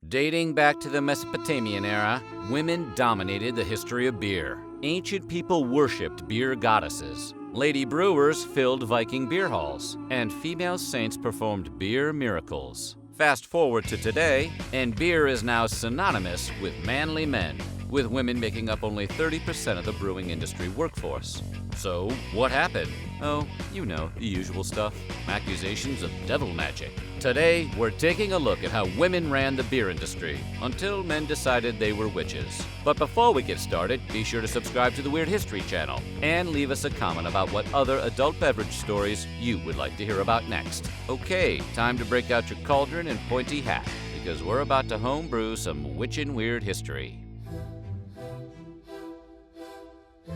Dating back to the Mesopotamian era, women dominated the history of beer. Ancient people worshipped beer goddesses. Lady brewers filled Viking beer halls, and female saints performed beer miracles. Fast forward to today, and beer is now synonymous with manly men, with women making up only 30% of the brewing industry workforce. So, what happened? Oh, you know, the usual stuff. Accusations of devil magic. Today, we're taking a look at how women ran the beer industry, until men decided they were witches. But before we get started, be sure to subscribe to the Weird History channel, and leave us a comment about what other adult beverage stories you would like to hear about next. Okay, time to break out your cauldron and pointy hat, because we're about to homebrew some witchin' weird history.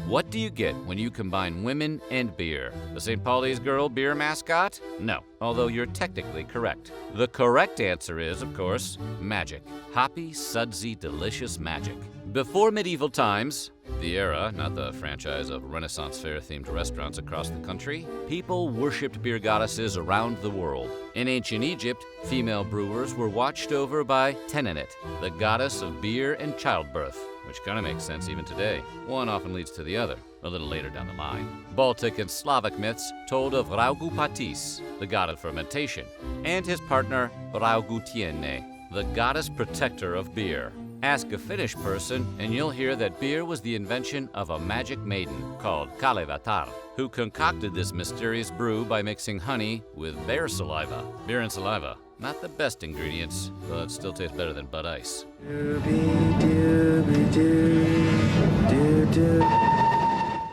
What do you get when you combine women and beer? The St. Pauli's Girl beer mascot? No, although you're technically correct. The correct answer is, of course, magic. Hoppy, sudsy, delicious magic. Before medieval times, the era, not the franchise of Renaissance fair-themed restaurants across the country, people worshipped beer goddesses around the world. In ancient Egypt, female brewers were watched over by Tenenet, the goddess of beer and childbirth, which kind of makes sense even today. One often leads to the other, a little later down the line. Baltic and Slavic myths told of Raugu Patis, the god of fermentation, and his partner Raugutiene, the goddess protector of beer. Ask a Finnish person, and you'll hear that beer was the invention of a magic maiden called Kalevatar, who concocted this mysterious brew by mixing honey with bear saliva. Beer and saliva, not the best ingredients, but still tastes better than Bud Ice.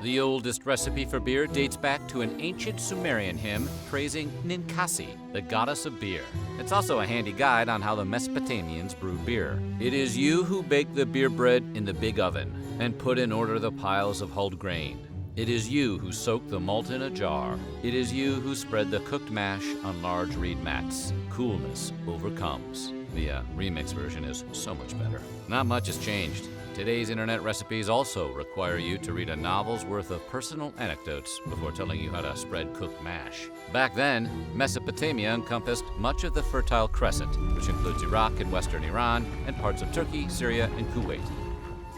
The oldest recipe for beer dates back to an ancient Sumerian hymn praising Ninkasi, the goddess of beer. It's also a handy guide on how the Mesopotamians brewed beer. It is you who bake the beer bread in the big oven and put in order the piles of hulled grain. It is you who soak the malt in a jar. It is you who spread the cooked mash on large reed mats. Coolness overcomes. The remix version is so much better. Not much has changed. Today's internet recipes also require you to read a novel's worth of personal anecdotes before telling you how to spread cooked mash. Back then, Mesopotamia encompassed much of the Fertile Crescent, which includes Iraq and western Iran, and parts of Turkey, Syria, and Kuwait.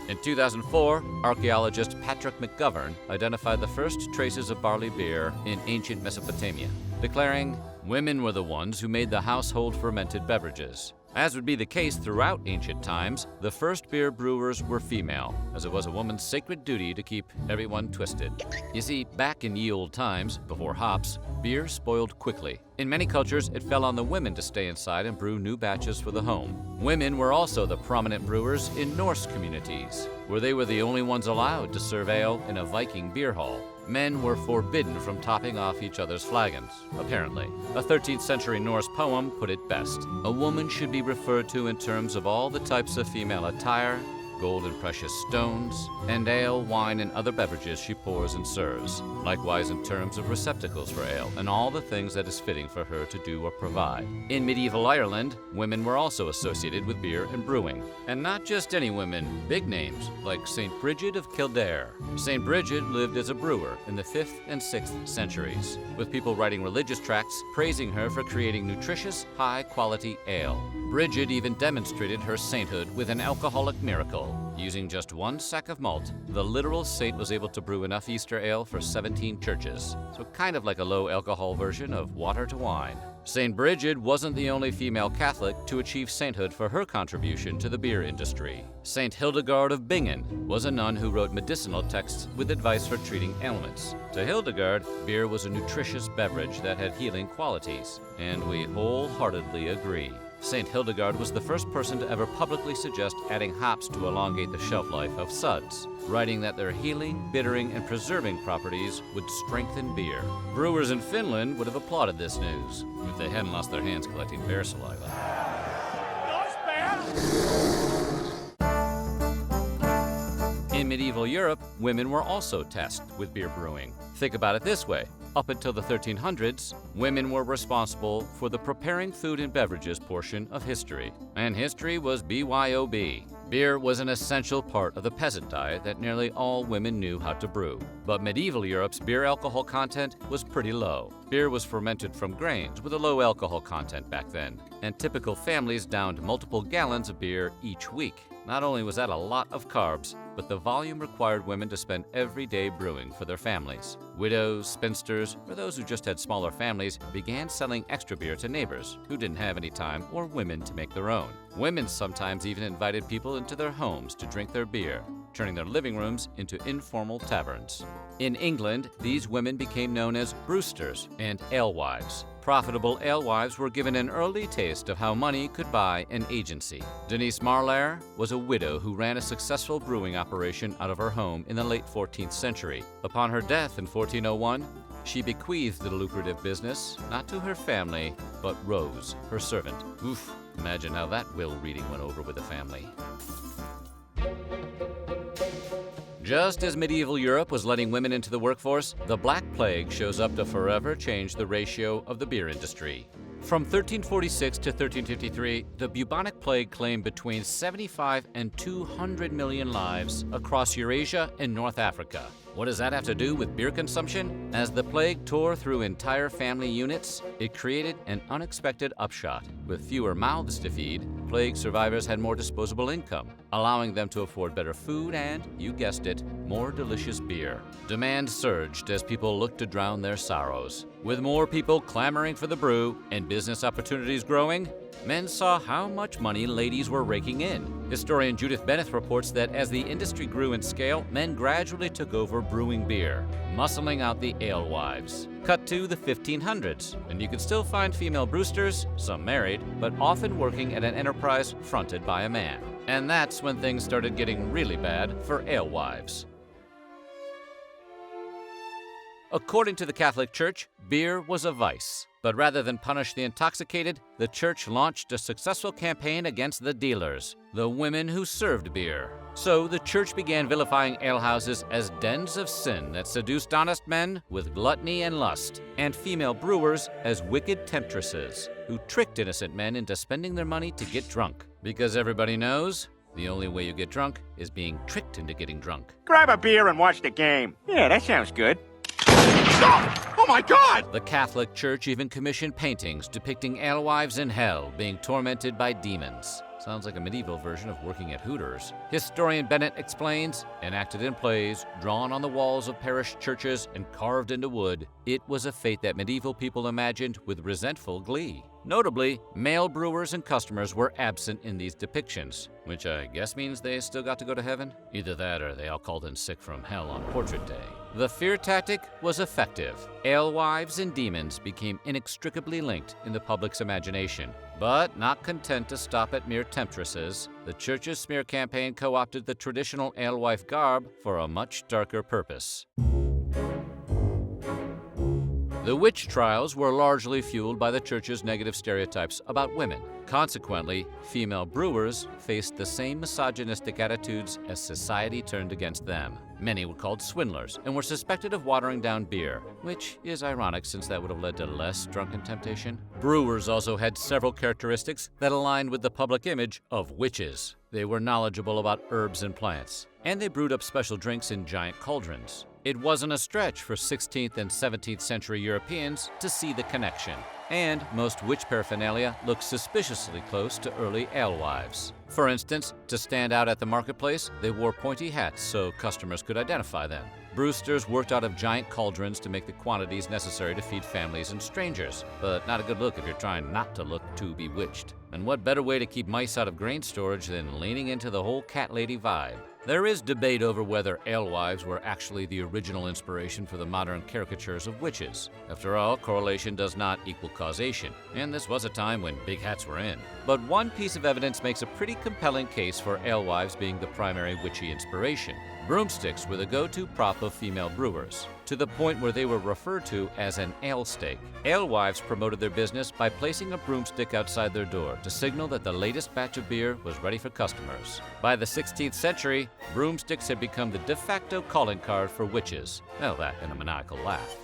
In 2004, archaeologist Patrick McGovern identified the first traces of barley beer in ancient Mesopotamia, declaring, "Women were the ones who made the household fermented beverages." As would be the case throughout ancient times, the first beer brewers were female, as it was a woman's sacred duty to keep everyone twisted. You see, back in ye old times, before hops, beer spoiled quickly. In many cultures, it fell on the women to stay inside and brew new batches for the home. Women were also the prominent brewers in Norse communities, where they were the only ones allowed to serve ale in a Viking beer hall. Men were forbidden from topping off each other's flagons, apparently. A 13th century Norse poem put it best. A woman should be referred to in terms of all the types of female attire, gold and precious stones, and ale, wine, and other beverages she pours and serves. Likewise in terms of receptacles for ale, and all the things that is fitting for her to do or provide. In medieval Ireland, women were also associated with beer and brewing. And not just any women, big names, like St. Bridget of Kildare. St. Bridget lived as a brewer in the 5th and 6th centuries, with people writing religious tracts praising her for creating nutritious, high-quality ale. Bridget even demonstrated her sainthood with an alcoholic miracle. Using just one sack of malt, the literal saint was able to brew enough Easter ale for 17 churches. So kind of like a low-alcohol version of water to wine. St. Bridget wasn't the only female Catholic to achieve sainthood for her contribution to the beer industry. St. Hildegard of Bingen was a nun who wrote medicinal texts with advice for treating ailments. To Hildegard, beer was a nutritious beverage that had healing qualities, and we wholeheartedly agree. St. Hildegard was the first person to ever publicly suggest adding hops to elongate the shelf life of suds, writing that their healing, bittering, and preserving properties would strengthen beer. Brewers in Finland would have applauded this news if they hadn't lost their hands collecting bear saliva. In medieval Europe, women were also tasked with beer brewing. Think about it this way. Up until the 1300s, women were responsible for the preparing food and beverages portion of history. And history was BYOB. Beer was an essential part of the peasant diet that nearly all women knew how to brew. But medieval Europe's beer alcohol content was pretty low. Beer was fermented from grains with a low alcohol content back then, and typical families downed multiple gallons of beer each week. Not only was that a lot of carbs, but the volume required women to spend every day brewing for their families. Widows, spinsters, or those who just had smaller families began selling extra beer to neighbors who didn't have any time or women to make their own. Women sometimes even invited people into their homes to drink their beer, turning their living rooms into informal taverns. In England, these women became known as brewsters and alewives. Profitable alewives were given an early taste of how money could buy an agency. Denise Marlaire was a widow who ran a successful brewing operation out of her home in the late 14th century. Upon her death in 1401, she bequeathed the lucrative business not to her family, but Rose, her servant. Oof, imagine how that will reading went over with the family. Just as medieval Europe was letting women into the workforce, the Black Plague shows up to forever change the ratio of the beer industry. From 1346 to 1353, the bubonic plague claimed between 75 and 200 million lives across Eurasia and North Africa. What does that have to do with beer consumption? As the plague tore through entire family units, it created an unexpected upshot. With fewer mouths to feed, plague survivors had more disposable income, allowing them to afford better food and, you guessed it, more delicious beer. Demand surged as people looked to drown their sorrows. With more people clamoring for the brew and business opportunities growing, men saw how much money ladies were raking in. Historian Judith Bennett reports that as the industry grew in scale, men gradually took over brewing beer, muscling out the alewives. Cut to the 1500s, and you could still find female brewsters, some married, but often working at an enterprise fronted by a man. And that's when things started getting really bad for alewives. According to the Catholic Church, beer was a vice. But rather than punish the intoxicated, the church launched a successful campaign against the dealers, the women who served beer. So the church began vilifying alehouses as dens of sin that seduced honest men with gluttony and lust, and female brewers as wicked temptresses who tricked innocent men into spending their money to get drunk. Because everybody knows, the only way you get drunk is being tricked into getting drunk. Grab a beer and watch the game. Yeah, that sounds good. Oh my God! The Catholic Church even commissioned paintings depicting alewives in hell being tormented by demons. Sounds like a medieval version of working at Hooters. Historian Bennett explains, enacted in plays, drawn on the walls of parish churches and carved into wood, it was a fate that medieval people imagined with resentful glee. Notably, male brewers and customers were absent in these depictions, which I guess means they still got to go to heaven? Either that or they all called in sick from hell on portrait day. The fear tactic was effective. Alewives and demons became inextricably linked in the public's imagination. But not content to stop at mere temptresses, the church's smear campaign co-opted the traditional alewife garb for a much darker purpose. The witch trials were largely fueled by the church's negative stereotypes about women. Consequently, female brewers faced the same misogynistic attitudes as society turned against them. Many were called swindlers and were suspected of watering down beer, which is ironic since that would have led to less drunken temptation. Brewers also had several characteristics that aligned with the public image of witches. They were knowledgeable about herbs and plants, and they brewed up special drinks in giant cauldrons. It wasn't a stretch for 16th and 17th century Europeans to see the connection, and most witch paraphernalia looked suspiciously close to early alewives. For instance, to stand out at the marketplace, they wore pointy hats so customers could identify them. Brewsters worked out of giant cauldrons to make the quantities necessary to feed families and strangers, but not a good look if you're trying not to look too bewitched. And what better way to keep mice out of grain storage than leaning into the whole cat lady vibe? There is debate over whether alewives were actually the original inspiration for the modern caricatures of witches. After all, correlation does not equal causation, and this was a time when big hats were in. But one piece of evidence makes a pretty compelling case for alewives being the primary witchy inspiration. Broomsticks were the go-to prop of female brewers, to the point where they were referred to as an ale stake. Alewives promoted their business by placing a broomstick outside their door to signal that the latest batch of beer was ready for customers. By the 16th century, broomsticks had become the de facto calling card for witches. Well, that and a maniacal laugh.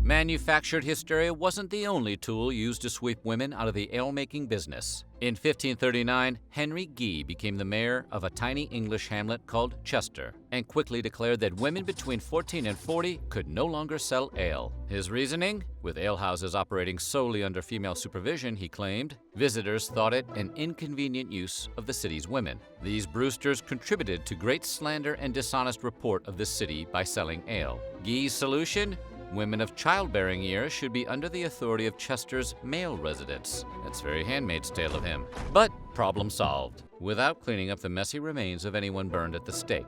Manufactured hysteria wasn't the only tool used to sweep women out of the ale-making business. In 1539, Henry Guy became the mayor of a tiny English hamlet called Chester, and quickly declared that women between 14 and 40 could no longer sell ale. His reasoning? With alehouses operating solely under female supervision, he claimed, visitors thought it an inconvenient use of the city's women. These brewsters contributed to great slander and dishonest report of the city by selling ale. Guy's solution? Women of childbearing years should be under the authority of Chester's male residents. That's very Handmaid's Tale of him. But problem solved, without cleaning up the messy remains of anyone burned at the stake.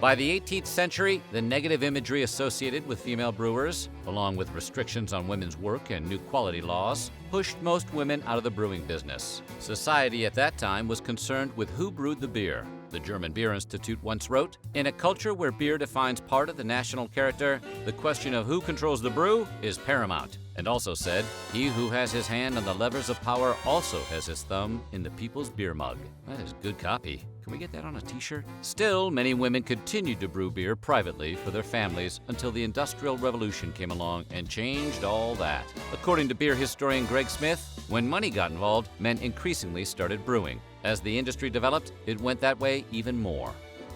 By the 18th century, the negative imagery associated with female brewers, along with restrictions on women's work and new quality laws, pushed most women out of the brewing business. Society at that time was concerned with who brewed the beer. The German Beer Institute once wrote, "In a culture where beer defines part of the national character, the question of who controls the brew is paramount." And also said, "He who has his hand on the levers of power also has his thumb in the people's beer mug." That is good copy. Can we get that on a t-shirt? Still, many women continued to brew beer privately for their families until the Industrial Revolution came along and changed all that. According to beer historian Greg Smith, when money got involved, men increasingly started brewing. As the industry developed, it went that way even more.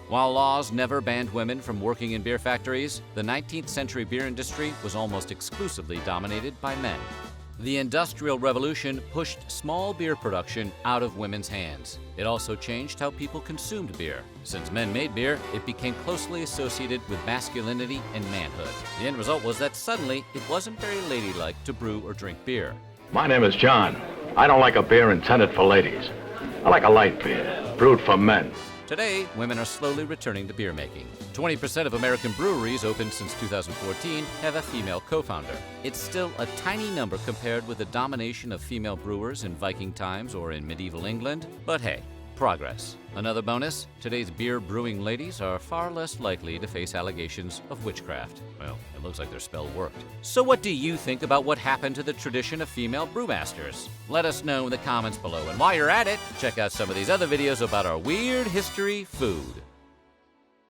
While laws never banned women from working in beer factories, the 19th century beer industry was almost exclusively dominated by men. The Industrial Revolution pushed small beer production out of women's hands. It also changed how people consumed beer. Since men made beer, it became closely associated with masculinity and manhood. The end result was that suddenly it wasn't very ladylike to brew or drink beer. My name is John. I don't like a beer intended for ladies. I like a light beer, brewed for men. Today, women are slowly returning to beer making. 20% of American breweries opened since 2014 have a female co-founder. It's still a tiny number compared with the domination of female brewers in Viking times or in medieval England, but hey, progress. Another bonus, today's beer brewing ladies are far less likely to face allegations of witchcraft. Well, it looks like their spell worked. So what do you think about what happened to the tradition of female brewmasters? Let us know in the comments below. And while you're at it, check out some of these other videos about our weird history food.